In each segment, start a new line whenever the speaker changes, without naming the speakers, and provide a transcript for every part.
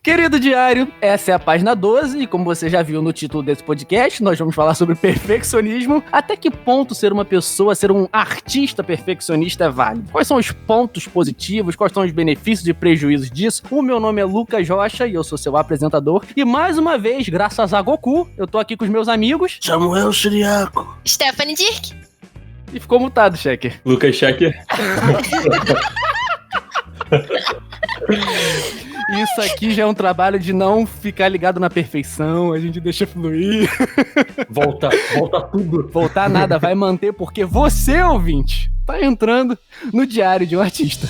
Querido diário, essa é a página 12 e como você já viu no título desse podcast, nós vamos falar sobre perfeccionismo. Até que ponto ser uma pessoa, ser um artista perfeccionista é válido? Quais são os pontos positivos, quais são os benefícios e prejuízos disso? O meu nome é Lucas Rocha e eu sou seu apresentador. E mais uma vez, graças a Goku, eu tô aqui com os meus amigos...
Samuel Siriaco.
Stephanie Dirk.
E ficou mutado, Checker.
Lucas Checker.
Isso aqui já é um trabalho de não ficar ligado na perfeição, a gente deixa fluir.
Volta tudo.
Voltar nada, vai manter, porque você, ouvinte, tá entrando no diário de um artista.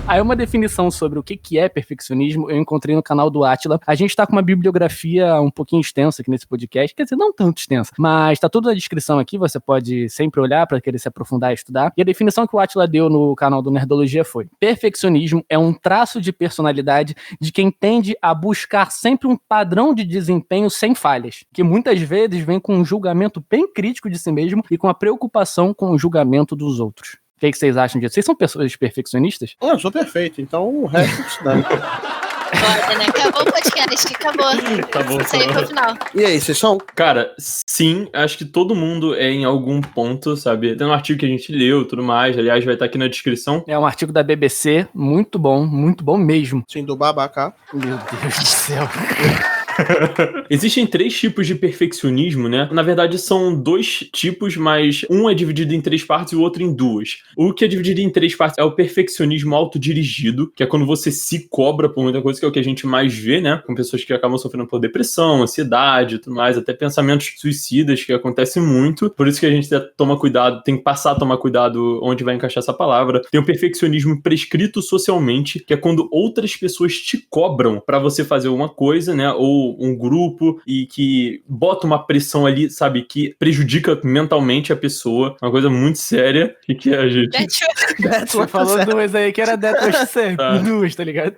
Aí uma definição sobre o que é perfeccionismo eu encontrei no canal do Átila. A gente tá com uma bibliografia um pouquinho extensa aqui nesse podcast, quer dizer, não tanto extensa, mas tá tudo na descrição aqui, você pode sempre olhar para querer se aprofundar e estudar. E a definição que o Átila deu no canal do Nerdologia foi: perfeccionismo é um traço de personalidade de quem tende a buscar sempre um padrão de desempenho sem falhas, que muitas vezes vem com um julgamento bem crítico de si mesmo e com a preocupação com o julgamento dos outros. O que vocês acham disso? Vocês são pessoas perfeccionistas?
Eu sou perfeito, então o resto se dá.
Bora, né? Acabou o podcast, acabou. Isso aí pro final.
E aí, vocês são?
Cara, sim, acho que todo mundo é em algum ponto, sabe? Tem um artigo que a gente leu e tudo mais, aliás, vai estar aqui na descrição.
É um artigo da BBC, muito bom mesmo.
Sim, do Babacá.
Meu Deus do céu.
Existem 3 tipos de perfeccionismo, né? Na verdade, são 2 tipos, mas um é dividido em 3 partes e o outro em 2. O que é dividido em 3 partes é o perfeccionismo autodirigido, que é quando você se cobra por muita coisa, que é o que a gente mais vê, né? Com pessoas que acabam sofrendo por depressão, ansiedade e tudo mais, até pensamentos suicidas, que acontecem muito. Por isso que a gente toma cuidado, tem que passar a tomar cuidado onde vai encaixar essa palavra. Tem o perfeccionismo prescrito socialmente, que é quando outras pessoas te cobram pra você fazer uma coisa, né? Ou um grupo e que bota uma pressão ali, sabe, que prejudica mentalmente a pessoa, uma coisa muito séria e que a gente...
Você falou 2 aí que era Death Certo, 2, tá ligado?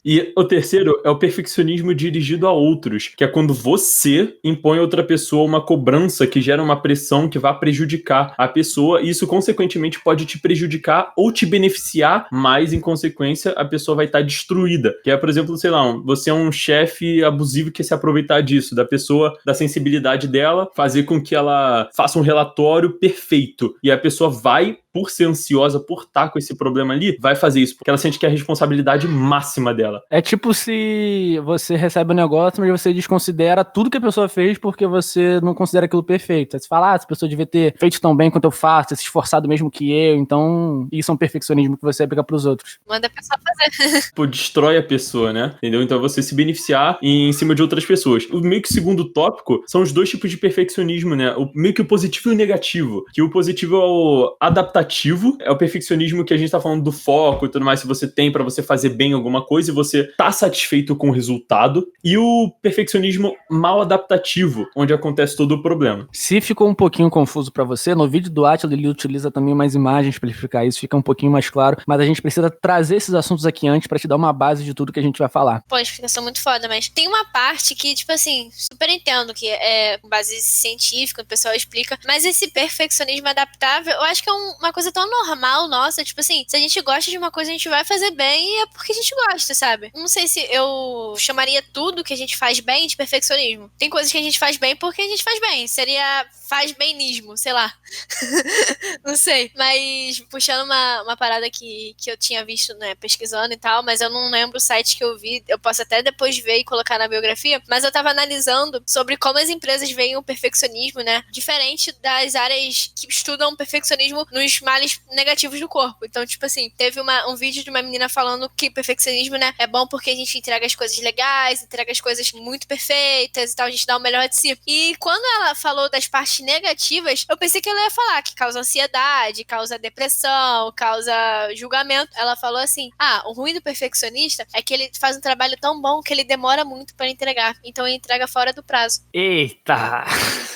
E o terceiro é o perfeccionismo dirigido a outros, que é quando você impõe a outra pessoa uma cobrança que gera uma pressão que vai prejudicar a pessoa e isso consequentemente pode te prejudicar ou te beneficiar, mas em consequência a pessoa vai estar destruída, que é, por exemplo, sei lá, você é um chefe abusivo que quer se aproveitar disso, da pessoa, da sensibilidade dela, fazer com que ela faça um relatório perfeito. E a pessoa vai, por ser ansiosa, por estar com esse problema ali, vai fazer isso, porque ela sente que é a responsabilidade máxima dela.
É tipo se você recebe um negócio, mas você desconsidera tudo que a pessoa fez porque você não considera aquilo perfeito. Aí você fala, essa pessoa devia ter feito tão bem quanto eu faço, ter se esforçado mesmo que eu, então isso é um perfeccionismo que você aplica pros outros.
Manda a pessoa fazer.
Pô, destrói a pessoa, né? Entendeu? Então você se beneficiar em cima de outras pessoas. O meio que segundo tópico são os 2 tipos de perfeccionismo, né? Meio que o positivo e o negativo. Que o positivo é o adaptativo, é o perfeccionismo que a gente tá falando do foco e tudo mais, se você tem pra você fazer bem alguma coisa e você tá satisfeito com o resultado. E o perfeccionismo mal adaptativo, onde acontece todo o problema.
Se ficou um pouquinho confuso pra você, no vídeo do Átila ele utiliza também umas imagens pra explicar isso, fica um pouquinho mais claro, mas a gente precisa trazer esses assuntos aqui antes pra te dar uma base de tudo que a gente vai falar.
Pô, a explicação muito foda, mas tem uma parte que, tipo assim, super entendo que é com base científica, o pessoal explica, mas esse perfeccionismo adaptável, eu acho que é uma coisa tão normal nossa, tipo assim, se a gente gosta de uma coisa, a gente vai fazer bem e é porque a gente gosta, sabe? Não sei se eu chamaria tudo que a gente faz bem de perfeccionismo. Tem coisas que a gente faz bem porque a gente faz bem, seria faz benismo, sei lá. Não sei, mas puxando uma parada que eu tinha visto, né, pesquisando e tal, mas eu não lembro o site que eu vi, eu posso até depois ver e colocar na biografia, mas eu tava analisando sobre como as empresas veem o perfeccionismo, né, diferente das áreas que estudam perfeccionismo nos males negativos do corpo. Então, tipo assim, teve um vídeo de uma menina falando que perfeccionismo, né, é bom porque a gente entrega as coisas legais, entrega as coisas muito perfeitas e tal, a gente dá o melhor de si. E quando ela falou das partes negativas, eu pensei que ela ia falar que causa ansiedade, causa depressão, causa julgamento. Ela falou assim, o ruim do perfeccionista é que ele faz um trabalho tão bom que ele demora muito pra entregar, então ele entrega fora do prazo.
Eita!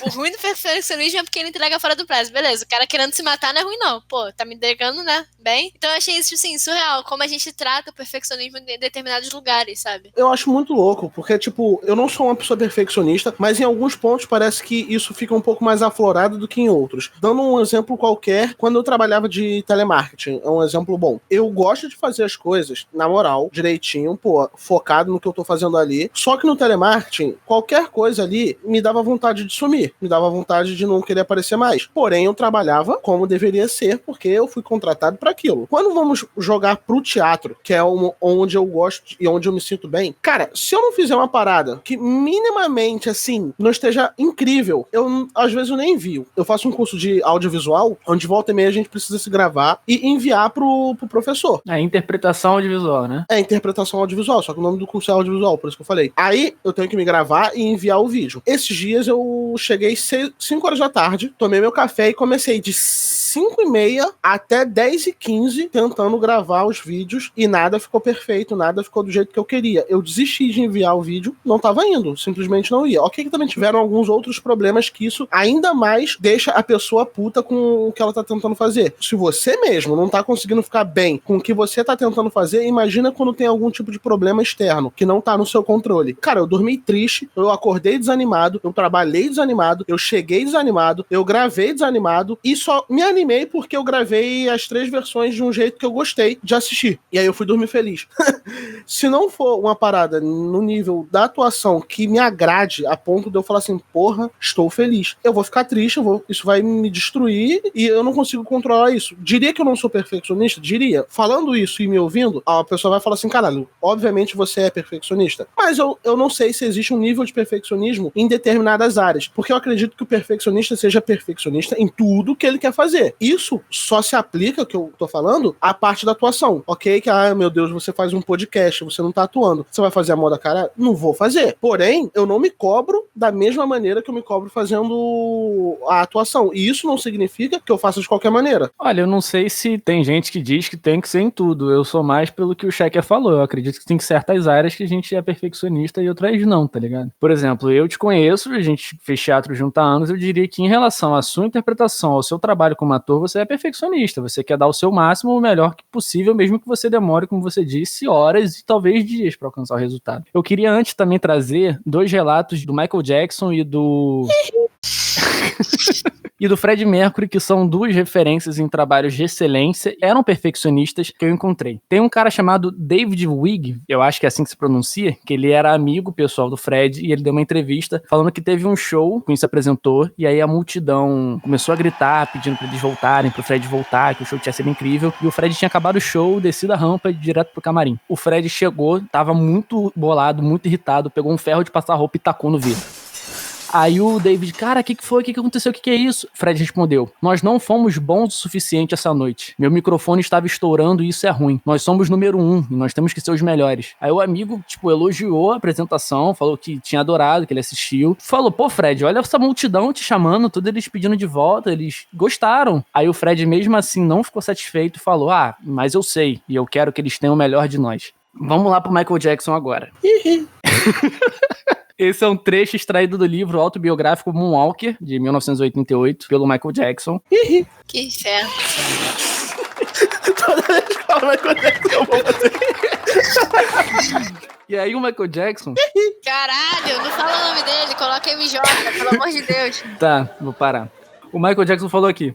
O ruim do perfeccionismo é porque ele entrega fora do prazo. Beleza, o cara querendo se matar não é ruim não, não, pô, tá me entregando, né, bem. Então eu achei isso, assim, surreal, como a gente trata o perfeccionismo em determinados lugares, sabe?
Eu acho muito louco, porque, tipo, eu não sou uma pessoa perfeccionista, mas em alguns pontos parece que isso fica um pouco mais aflorado do que em outros. Dando um exemplo qualquer, quando eu trabalhava de telemarketing, é um exemplo bom. Eu gosto de fazer as coisas, na moral, direitinho, pô, focado no que eu tô fazendo ali. Só que no telemarketing, qualquer coisa ali me dava vontade de sumir, me dava vontade de não querer aparecer mais. Porém, eu trabalhava como deveria ser, porque eu fui contratado para aquilo. Quando vamos jogar pro teatro, que é onde eu gosto e onde eu me sinto bem, cara, se eu não fizer uma parada que minimamente, assim, não esteja incrível, eu, às vezes, eu nem envio. Eu faço um curso de audiovisual, onde volta e meia a gente precisa se gravar e enviar pro professor.
É interpretação audiovisual, né?
É interpretação audiovisual, só que o nome do curso é audiovisual, por isso que eu falei. Aí, eu tenho que me gravar e enviar o vídeo. Esses dias eu cheguei 5 horas da tarde, tomei meu café e comecei de 5h30 até 10h15 tentando gravar os vídeos e nada ficou perfeito, nada ficou do jeito que eu queria. Eu desisti de enviar o vídeo, não tava indo, simplesmente não ia. Ok que também tiveram alguns outros problemas que isso ainda mais deixa a pessoa puta com o que ela tá tentando fazer. Se você mesmo não tá conseguindo ficar bem com o que você tá tentando fazer, imagina quando tem algum tipo de problema externo que não tá no seu controle. Cara, eu dormi triste, eu acordei desanimado, eu trabalhei desanimado, eu cheguei desanimado, eu gravei desanimado e só me animei porque eu gravei as 3 versões de um jeito que eu gostei de assistir. E aí eu fui dormir feliz. Se não for uma parada no nível da atuação que me agrade a ponto de eu falar assim, porra, estou feliz, eu vou ficar triste, isso vai me destruir e eu não consigo controlar isso. Diria que eu não sou perfeccionista? Diria. Falando isso e me ouvindo, a pessoa vai falar assim, caralho, obviamente você é perfeccionista. Mas eu não sei se existe um nível de perfeccionismo em determinadas áreas, porque eu acredito que o perfeccionista seja perfeccionista em tudo que ele quer fazer. Isso só se aplica, que eu tô falando, à parte da atuação. Ok, que, meu Deus, você faz um podcast, você não tá atuando. Você vai fazer a moda cara? Não vou fazer. Porém, eu não me cobro da mesma maneira que eu me cobro fazendo a atuação. E isso não significa que eu faça de qualquer maneira.
Olha, eu não sei se tem gente que diz que tem que ser em tudo. Eu sou mais pelo que o Checker falou. Eu acredito que tem certas áreas que a gente é perfeccionista e outras não, tá ligado? Por exemplo, eu te conheço, a gente fez teatro junto há anos, eu diria que em relação à sua interpretação, ao seu trabalho como ator, você é perfeccionista. Você quer dar o seu máximo, o melhor que possível, mesmo que você demore, como você disse, horas e talvez dias para alcançar o resultado. Eu queria antes também trazer 2 relatos do Michael Jackson e do... e do Freddie Mercury, que são 2 referências em trabalhos de excelência, eram perfeccionistas que eu encontrei. Tem um cara chamado David Wigg, eu acho que é assim que se pronuncia, que ele era amigo pessoal do Fred, e ele deu uma entrevista falando que teve um show, o Queen se apresentou, e aí a multidão começou a gritar, pedindo pra eles voltarem, pro Fred voltar, que o show tinha sido incrível, e o Fred tinha acabado o show, descido a rampa e direto pro camarim. O Fred chegou, tava muito bolado, muito irritado, pegou um ferro de passar roupa e tacou no vidro. Aí o David, cara, o que foi? O que aconteceu? O que é isso? Fred respondeu, nós não fomos bons o suficiente essa noite. Meu microfone estava estourando e isso é ruim. Nós somos número 1 e nós temos que ser os melhores. Aí o amigo, elogiou a apresentação, falou que tinha adorado, que ele assistiu. Falou, pô, Fred, olha essa multidão te chamando, tudo eles pedindo de volta, eles gostaram. Aí o Fred, mesmo assim, não ficou satisfeito e falou, mas eu sei, e eu quero que eles tenham o melhor de nós. Vamos lá pro Michael Jackson agora. Esse é um trecho extraído do livro autobiográfico Moonwalker, de 1988, pelo Michael Jackson.
Que inferno.
Toda vez que fala Michael Jackson, eu vou fazer.
E aí o Michael Jackson...
Caralho, não fala o nome dele, coloca MJ, pelo amor de Deus.
Tá, vou parar. O Michael Jackson falou aqui.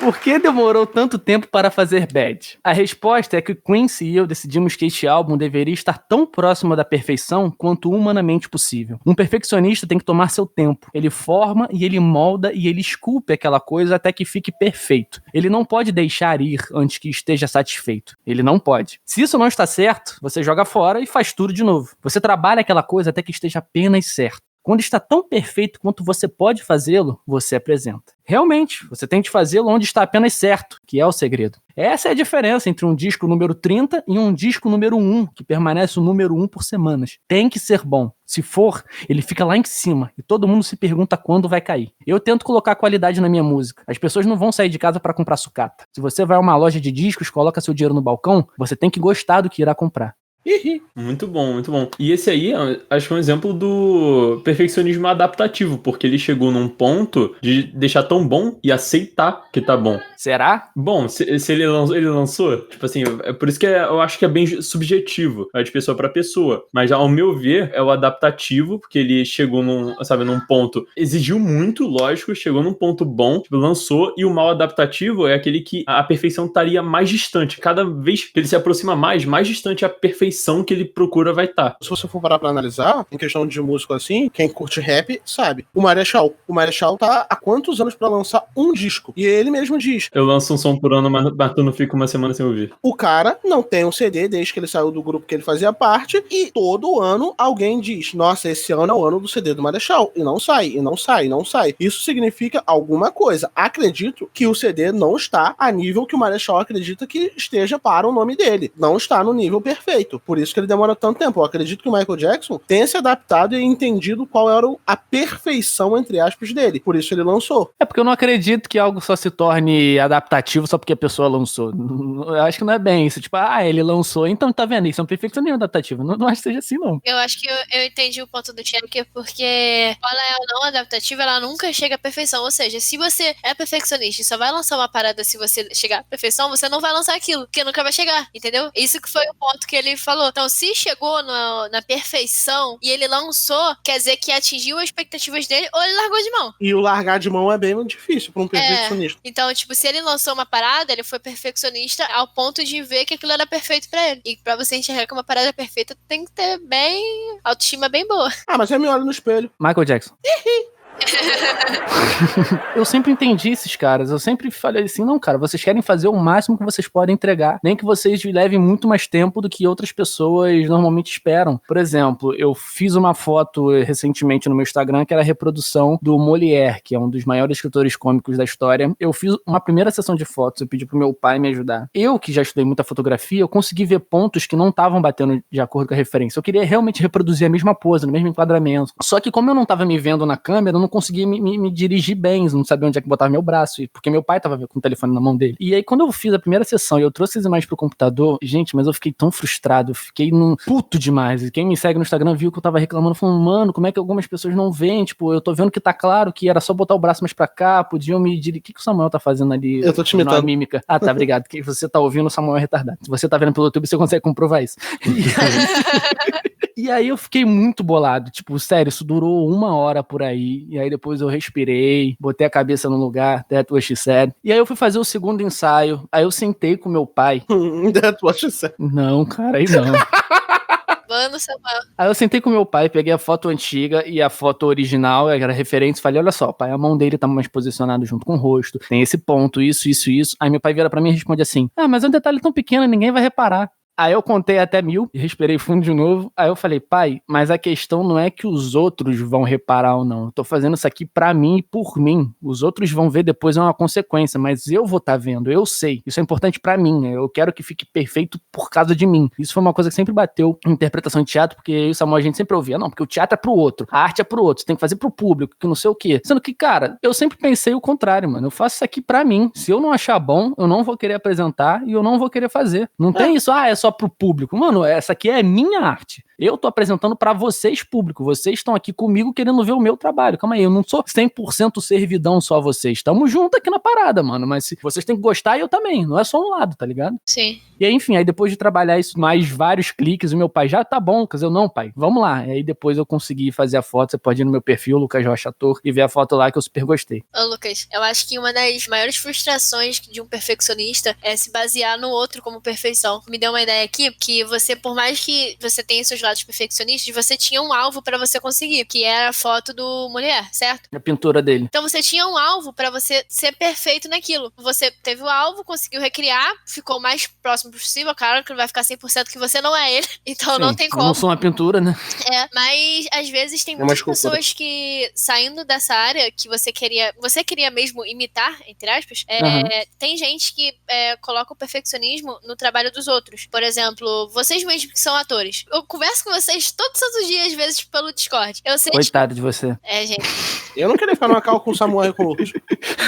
Por que demorou tanto tempo para fazer Bad? A resposta é que Quincy e eu decidimos que este álbum deveria estar tão próximo da perfeição quanto humanamente possível. Um perfeccionista tem que tomar seu tempo. Ele forma e ele molda e ele esculpe aquela coisa até que fique perfeito. Ele não pode deixar ir antes que esteja satisfeito. Ele não pode. Se isso não está certo, você joga fora e faz tudo de novo. Você trabalha aquela coisa até que esteja apenas certo. Quando está tão perfeito quanto você pode fazê-lo, você apresenta. Realmente, você tem de fazê-lo onde está apenas certo, que é o segredo. Essa é a diferença entre um disco número 30 e um disco número 1, que permanece o número 1 por semanas. Tem que ser bom. Se for, ele fica lá em cima e todo mundo se pergunta quando vai cair. Eu tento colocar qualidade na minha música. As pessoas não vão sair de casa para comprar sucata. Se você vai a uma loja de discos, coloca seu dinheiro no balcão, você tem que gostar do que irá comprar.
Muito bom, muito bom. E esse aí, acho que é um exemplo do perfeccionismo adaptativo, porque ele chegou num ponto de deixar tão bom e aceitar que tá bom.
Será?
Bom, se ele lançou, tipo assim, é por isso que eu acho que é bem subjetivo, de pessoa pra pessoa. Mas ao meu ver, é o adaptativo, porque ele chegou num ponto, exigiu muito, lógico, chegou num ponto bom, tipo, lançou, e o mal adaptativo é aquele que a perfeição estaria mais distante. Cada vez que ele se aproxima mais distante a perfeição que ele procura vai estar.
Se você for parar pra analisar, em questão de músico assim, quem curte rap sabe. O Marechal tá há quantos anos pra lançar um disco? E ele mesmo diz:
eu lanço um som por ano, mas tu não fica uma semana sem ouvir.
O cara não tem um CD desde que ele saiu do grupo que ele fazia parte, e todo ano alguém diz: nossa, esse ano é o ano do CD do Marechal. E não sai, e não sai, e não sai. Isso significa alguma coisa. Acredito que o CD não está a nível que o Marechal acredita que esteja para o nome dele. Não está no nível perfeito. Por isso que ele demora tanto tempo. Eu acredito que o Michael Jackson tenha se adaptado e entendido qual era a perfeição, entre aspas, dele. Por isso ele lançou.
É porque eu não acredito que algo só se torne adaptativo só porque a pessoa lançou. Eu acho que não é bem isso. Tipo, ele lançou, então tá vendo? Isso é um perfeccionismo adaptativo. Não acho que seja assim, não.
Eu acho que eu entendi o ponto do Checker, porque ela é ou não adaptativa, ela nunca chega à perfeição. Ou seja, se você é perfeccionista e só vai lançar uma parada se você chegar à perfeição, você não vai lançar aquilo, porque nunca vai chegar, entendeu? Isso que foi o ponto que ele falou. Então, se chegou na perfeição e ele lançou, quer dizer que atingiu as expectativas dele ou ele largou de mão.
E o largar de mão é bem difícil pra um perfeccionista.
Então, tipo, se ele lançou uma parada, ele foi perfeccionista ao ponto de ver que aquilo era perfeito pra ele. E pra você enxergar que uma parada perfeita, tem que ter autoestima bem boa.
Mas eu me olho no espelho.
Michael Jackson. Eu sempre entendi esses caras, eu sempre falei assim, não, cara, vocês querem fazer o máximo que vocês podem entregar, nem que vocês levem muito mais tempo do que outras pessoas normalmente esperam. Por exemplo, eu fiz uma foto recentemente no meu Instagram que era a reprodução do Molière, que é um dos maiores escritores cômicos da história. Eu fiz uma primeira sessão de fotos, eu pedi pro meu pai me ajudar. Eu, que já estudei muita fotografia, eu consegui ver pontos que não estavam batendo de acordo com a referência. Eu queria realmente reproduzir a mesma pose, no mesmo enquadramento. Só que como eu não tava me vendo na câmera, eu não conseguia me dirigir bem, não sabia onde é que botava meu braço, porque meu pai tava com o telefone na mão dele. E aí, quando eu fiz a primeira sessão e eu trouxe as imagens pro computador, gente, mas eu fiquei tão frustrado, eu fiquei num puto demais. E quem me segue no Instagram viu que eu tava reclamando, falando, mano, como é que algumas pessoas não veem? Tipo, eu tô vendo que tá claro que era só botar o braço mais pra cá, podiam me dirigir. O que o Samuel tá fazendo ali?
Eu tô te imitando.
Mímica. Ah, tá, obrigado. Que você tá ouvindo, o Samuel é retardado. Se você tá vendo pelo YouTube, você consegue comprovar isso. E aí eu fiquei muito bolado, tipo, sério, isso durou 1 hora por aí, e aí depois eu respirei, botei a cabeça no lugar, that was she said. E aí eu fui fazer o segundo ensaio, aí eu sentei com meu pai.
That was she said.
Não, cara, aí não.
Mano, Samuel.
Aí eu sentei com meu pai, peguei a foto antiga e a foto original, era referente, falei, olha só, pai, a mão dele tá mais posicionada junto com o rosto, tem esse ponto, isso. Aí meu pai vira pra mim e responde assim, mas é um detalhe tão pequeno, ninguém vai reparar. Aí eu contei até 1000 e respirei fundo de novo. Aí eu falei, pai, mas a questão não é que os outros vão reparar ou não. Eu tô fazendo isso aqui pra mim e por mim. Os outros vão ver depois, é uma consequência, mas eu vou estar vendo, eu sei. Isso é importante pra mim. Eu quero que fique perfeito por causa de mim. Isso foi uma coisa que sempre bateu em interpretação de teatro, porque eu e o Samuel a gente sempre ouvia, não, porque o teatro é pro outro, a arte é pro outro, você tem que fazer pro público, que não sei o quê. Sendo que, cara, eu sempre pensei o contrário, mano. Eu faço isso aqui pra mim. Se eu não achar bom, eu não vou querer apresentar e eu não vou querer fazer. Não tem isso, é só pro público. Mano, essa aqui é minha arte. Eu tô apresentando pra vocês, público. Vocês estão aqui comigo querendo ver o meu trabalho. Calma aí, eu não sou 100% servidão só a vocês. Tamo junto aqui na parada, mano. Mas se vocês têm que gostar, eu também. Não é só um lado, tá ligado?
Sim.
E aí, enfim, aí depois de trabalhar isso, mais vários cliques, o meu pai já tá bom, Lucas. Eu não, pai, vamos lá. E aí depois eu consegui fazer a foto. Você pode ir no meu perfil, Lucas Rocha Ator, e ver a foto lá que eu super gostei.
Ô, Lucas, eu acho que uma das maiores frustrações de um perfeccionista é se basear no outro como perfeição. Me deu uma ideia aqui que você, por mais que você tenha seus lados perfeccionistas, você tinha um alvo pra você conseguir, que era a foto do mulher, certo?
A pintura dele.
Então você tinha um alvo pra você ser perfeito naquilo. Você teve o alvo, conseguiu recriar, ficou o mais próximo possível, claro que não vai ficar 100% que você não é ele, então sim, não tem como.
Eu não sou uma pintura, né?
Mas às vezes tem muitas pessoas que, saindo dessa área que você queria mesmo imitar, entre aspas, tem gente que coloca o perfeccionismo no trabalho dos outros. Por exemplo, vocês mesmos que são atores. Eu converso converso com vocês todos os dias, às vezes, pelo Discord. Eu sei.
Coitado de você.
Gente.
Eu não queria ficar numa cal com o Samuel e com o Lucas.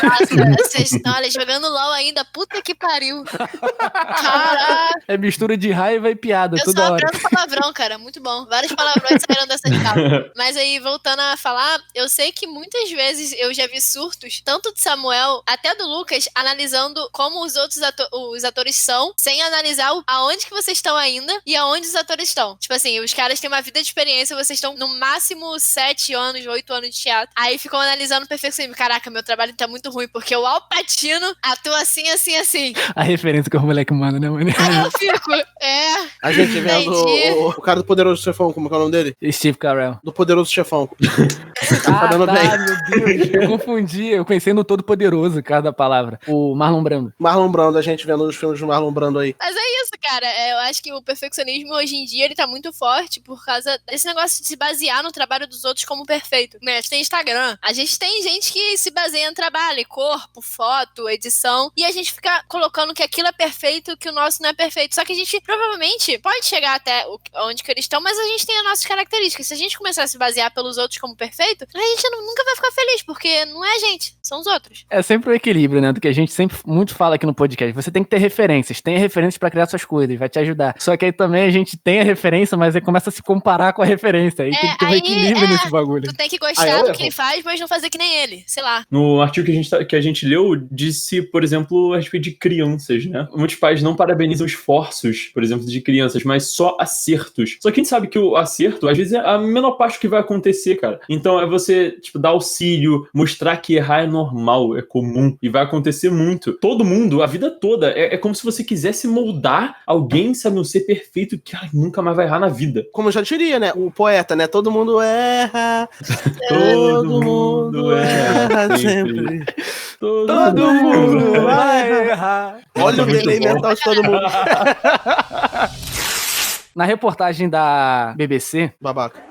Nossa, vocês estão, olha, jogando LOL ainda. Puta que pariu. Caraca.
É mistura de raiva e piada,
Eu
toda
só
hora.
aprendo palavrão, cara. Muito bom. Vários palavrões saíram dessa escala. Mas aí, voltando a falar, eu sei que muitas vezes eu já vi surtos, tanto de Samuel até do Lucas, analisando como os outros os atores são, sem analisar aonde que vocês estão ainda e aonde os atores estão. Tipo assim, os caras têm uma vida de experiência, vocês estão no máximo 7 anos, 8 anos de teatro. Aí ficam analisando o perfeccionismo. Caraca, meu trabalho tá muito ruim, porque o Al Pacino atua assim, assim, assim.
A referência que o moleque manda, né, mano?
Aí eu fico,
A gente vendo o cara do Poderoso Chefão, como é que é o nome dele?
Steve Carell.
Do Poderoso Chefão.
Ah,
dando bem.
meu Deus. Eu confundi. Eu pensei no Todo Poderoso, cada palavra. O Marlon Brando.
Marlon Brando, a gente vendo os filmes do Marlon Brando aí.
Mas é isso, cara. Eu acho que o perfeccionismo hoje em dia ele tá muito forte por causa desse negócio de se basear no trabalho dos outros como perfeito. Né? A gente tem Instagram. A gente tem gente que se baseia no trabalho, corpo, foto, edição. E a gente fica colocando que aquilo é perfeito, que o nosso não é perfeito. Só que a gente provavelmente pode chegar até onde que eles estão, mas a gente tem as nossas características. Se a gente começar a se basear pelos outros como perfeito, a gente nunca vai ficar feliz, porque não é a gente, são os outros.
É sempre o equilíbrio, né? Do que a gente sempre muito fala aqui no podcast. Você tem que ter referências. Tenha referências pra criar suas coisas, vai te ajudar. Só que aí também a gente tem a referência, mas aí começa a se comparar com a referência. Aí tem que ter um equilíbrio nesse bagulho.
Tu tem que gostar do que ele faz, mas não fazer que nem ele, sei lá.
No artigo que a gente leu, disse, por exemplo, a respeito de crianças, né? Muitos pais não parabenizam esforços, por exemplo, de crianças, mas só acertos. Só que a gente sabe que o acerto, às vezes, é a menor parte que vai acontecer, cara. Então é você, tipo, dar auxílio, mostrar que errar é normal, é comum, e vai acontecer muito. Todo mundo, a vida toda, é como se você quisesse moldar alguém, sabe, um ser perfeito que nunca mais vai errar na vida.
Como eu já diria, né? O poeta, né? Todo mundo erra.
Todo mundo erra sempre.
Todo mundo vai errar.
Olha o
Muito
delay
bom.
mental de todo mundo.
Na reportagem da BBC,
Babaca.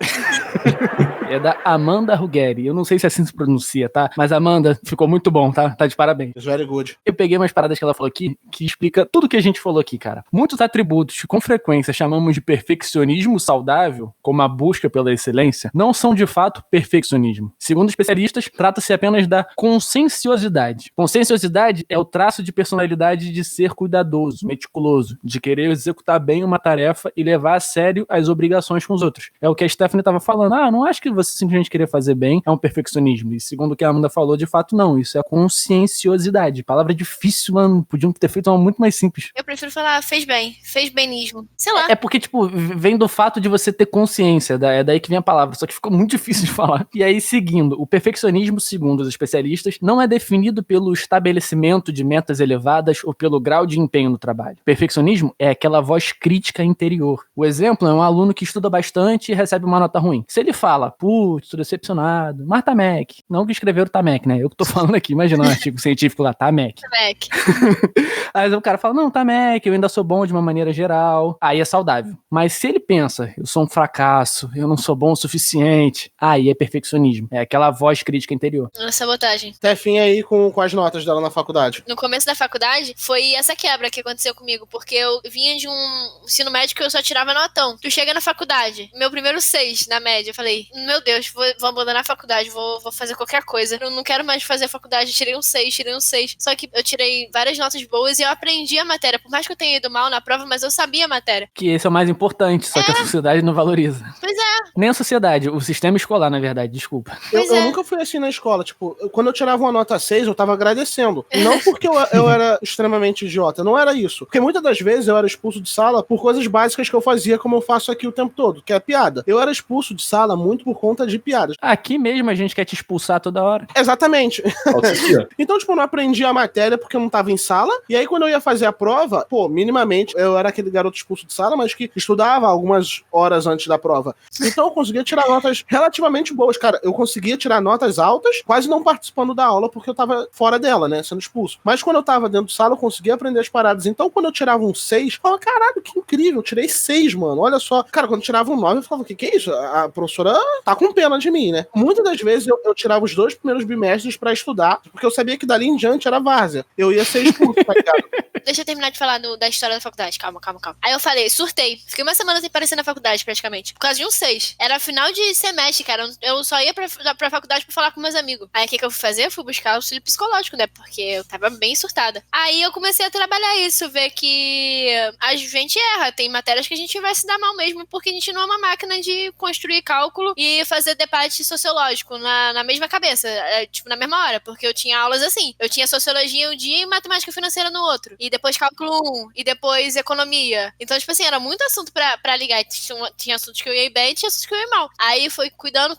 é da Amanda Ruggeri. Eu não sei se assim se pronuncia, tá? Mas Amanda, ficou muito bom, tá? Tá de parabéns.
It's very good.
Eu peguei umas paradas que ela falou aqui, que explica tudo que a gente falou aqui, cara. Muitos atributos que com frequência chamamos de perfeccionismo saudável, como a busca pela excelência, não são de fato perfeccionismo. Segundo especialistas, trata-se apenas da conscienciosidade. Conscienciosidade é o traço de personalidade de ser cuidadoso, meticuloso, de querer executar bem uma tarefa e levar a sério as obrigações com os outros. É o que a Stephanie tava falando. Não acho que você simplesmente querer fazer bem é um perfeccionismo. E segundo o que a Amanda falou, de fato não. Isso é conscienciosidade. Palavra difícil, mano. Podiam ter feito uma muito mais simples.
Eu prefiro falar fez benismo. Sei lá.
É porque, tipo, vem do fato de você ter consciência. É daí que vem a palavra. Só que ficou muito difícil de falar. E aí, seguindo, o perfeccionismo, segundo os especialistas, não é definido pelo estabelecimento de metas elevadas ou pelo grau de empenho no trabalho. Perfeccionismo é aquela voz crítica interior. O exemplo é um aluno que estuda bastante e recebe uma nota ruim. Se ele fala, putz, tô decepcionado, mas tá Mac. Não que escreveram tá Mac, né? Eu que tô falando aqui, imagina um artigo científico lá, tá Mac. Aí o cara fala, não, tá Mac, eu ainda sou bom de uma maneira geral. Aí é saudável. Mas se ele pensa, eu sou um fracasso, eu não sou bom o suficiente, aí é perfeccionismo. É aquela voz crítica interior.
Sabotagem.
Tefinha aí com as notas dela na faculdade.
No começo da faculdade, foi essa quebra que aconteceu comigo, porque eu vinha de um ensino médio que eu só tirava notão. Tu chega na faculdade, meu primeiro 6 na média, eu falei, meu Deus, vou abandonar a faculdade, vou fazer qualquer coisa. Eu não quero mais fazer a faculdade, tirei um 6. Só que eu tirei várias notas boas e eu aprendi a matéria. Por mais que eu tenha ido mal na prova, mas eu sabia a matéria.
Que esse é o mais importante, só que a sociedade não valoriza.
Pois é.
Nem a sociedade, o sistema escolar, na verdade, desculpa.
Eu nunca fui assim na escola, tipo, quando eu tirava uma nota 6, eu tava agradecendo. Não porque eu era extremamente idiota, não era isso. Porque muitas das vezes eu era expulso de sala por coisas básicas que eu fazia, como eu faço aqui o tempo todo, que é piada. Eu era expulso de sala muito por conta de piadas.
Aqui mesmo a gente quer te expulsar toda hora.
Exatamente. Então, tipo, eu não aprendi a matéria porque eu não tava em sala, e aí quando eu ia fazer a prova, minimamente, eu era aquele garoto expulso de sala, mas que estudava algumas horas antes da prova. Então eu conseguia tirar notas relativamente boas, cara. Eu conseguia tirar notas altas, quase não participando da aula, porque eu tava fora dela, né, sendo expulso. Mas quando eu tava dentro de sala, eu conseguia aprender as paradas. Então, quando eu tirava um 6, eu falava, caralho, que incrível, eu tirei 6, mano, olha só. Cara, quando eu tirava um 9, eu falava, o que é isso? A professora tá com pena de mim, né? Muitas das vezes eu tirava os 2 primeiros bimestres pra estudar, porque eu sabia que dali em diante era várzea. Eu ia ser expulso, tá ligado?
Deixa eu terminar de falar da história da faculdade. Calma. Aí eu falei, surtei. Fiquei uma semana sem aparecer na faculdade, praticamente. Por causa de um 6. Era final de semestre, cara. Eu só ia pra faculdade pra falar com meus amigos. Aí o que eu fui fazer? Eu fui buscar auxílio psicológico, né? Porque eu tava bem surtada. Aí eu comecei a trabalhar isso, ver que a gente erra. Tem matérias que a gente vai se dar mal mesmo, porque a gente não é uma máquina de construir cálculo e fazer debate sociológico na mesma cabeça. Tipo, na mesma hora. Porque eu tinha aulas assim. Eu tinha sociologia um dia e matemática financeira no outro. E depois cálculo 1, e depois economia. Então, tipo assim, era muito assunto pra ligar. Tinha assuntos que eu ia bem e tinha assuntos que eu ia mal. Aí foi cuidando,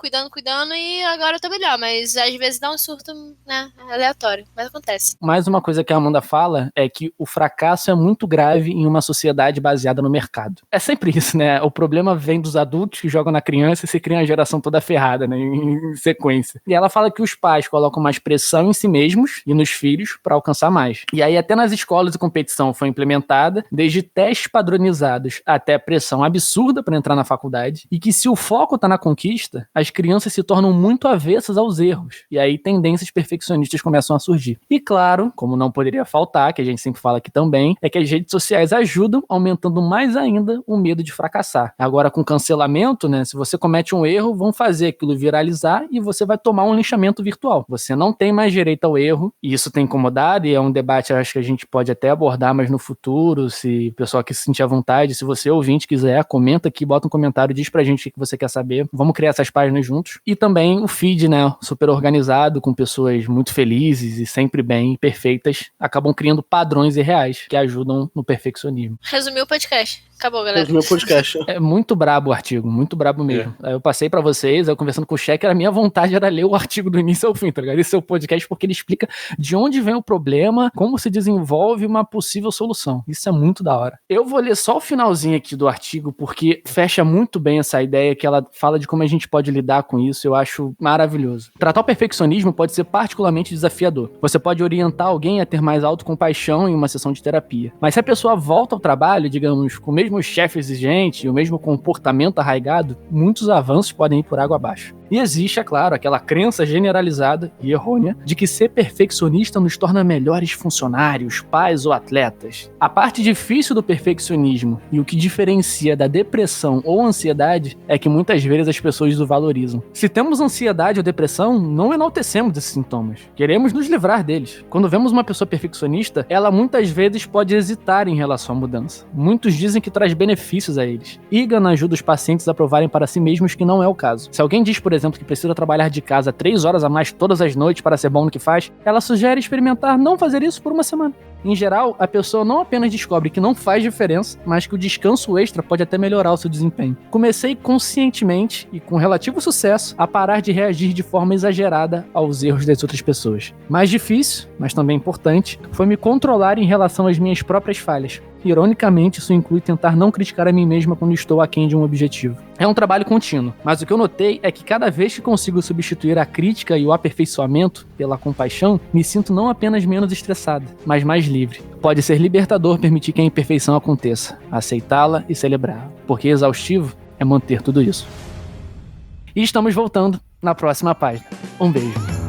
e agora eu tô melhor. Mas às vezes dá um surto, né, aleatório. Mas acontece.
Mais uma coisa que a Amanda fala é que o fracasso é muito grave em uma sociedade baseada no mercado. É sempre isso, né? O problema vem dos adultos que jogam na criança e se cria uma geração toda ferrada, né, em sequência. E ela fala que os pais colocam mais pressão em si mesmos e nos filhos pra alcançar mais. E aí até nas escolas de competição foi implementada, desde testes padronizados até pressão absurda para entrar na faculdade, e que se o foco tá na conquista, as crianças se tornam muito avessas aos erros, e aí tendências perfeccionistas começam a surgir. E claro, como não poderia faltar, que a gente sempre fala aqui também, é que as redes sociais ajudam, aumentando mais ainda o medo de fracassar. Agora com cancelamento, né, se você comete um erro, vão fazer aquilo viralizar e você vai tomar um linchamento virtual. Você não tem mais direito ao erro, e isso tem incomodado, e é um debate, acho que a gente pode até abordar mais no futuro, se o pessoal que se sentir à vontade, se você ouvinte quiser, comenta aqui, bota um comentário, diz pra gente o que você quer saber. Vamos criar essas páginas juntos. E também o feed, né, super organizado, com pessoas muito felizes e sempre bem, perfeitas, acabam criando padrões irreais que ajudam no perfeccionismo.
Resumiu o podcast. Acabou, galera.
Resumiu o podcast.
É muito brabo o artigo, muito brabo mesmo. Aí eu passei pra vocês, eu conversando com o Cheque, a minha vontade era ler o artigo do início ao fim, tá ligado? Esse é o podcast porque ele explica de onde vem o problema, como se desenvolve uma possível solução. Isso é muito da hora. Eu vou ler só o finalzinho aqui do artigo, porque fecha muito bem essa ideia, que ela fala de como a gente pode lidar com isso, eu acho maravilhoso. Tratar o perfeccionismo pode ser particularmente desafiador. Você pode orientar alguém a ter mais autocompaixão em uma sessão de terapia. Mas se a pessoa volta ao trabalho, digamos, com o mesmo chefe exigente e o mesmo comportamento arraigado, muitos avanços podem ir por água abaixo. E existe, é claro, aquela crença generalizada e errônea de que ser perfeccionista nos torna melhores funcionários, pais ou atletas. A parte difícil do perfeccionismo e o que diferencia da depressão ou ansiedade é que muitas vezes as pessoas o valorizam. Se temos ansiedade ou depressão, não enaltecemos esses sintomas. Queremos nos livrar deles. Quando vemos uma pessoa perfeccionista, ela muitas vezes pode hesitar em relação à mudança. Muitos dizem que traz benefícios a eles. Egan ajuda os pacientes a provarem para si mesmos que não é o caso. Se alguém diz, por exemplo, que precisa trabalhar de casa 3 horas a mais todas as noites para ser bom no que faz, ela sugere experimentar não fazer isso por uma semana. Em geral, a pessoa não apenas descobre que não faz diferença, mas que o descanso extra pode até melhorar o seu desempenho. Comecei conscientemente e com relativo sucesso a parar de reagir de forma exagerada aos erros das outras pessoas. Mais difícil, mas também importante, foi me controlar em relação às minhas próprias falhas. Ironicamente, isso inclui tentar não criticar a mim mesma quando estou aquém de um objetivo. É um trabalho contínuo, mas o que eu notei é que cada vez que consigo substituir a crítica e o aperfeiçoamento pela compaixão, me sinto não apenas menos estressada, mas mais livre. Pode ser libertador permitir que a imperfeição aconteça, aceitá-la e celebrá-la, porque exaustivo é manter tudo isso. E estamos voltando na próxima página. Um beijo.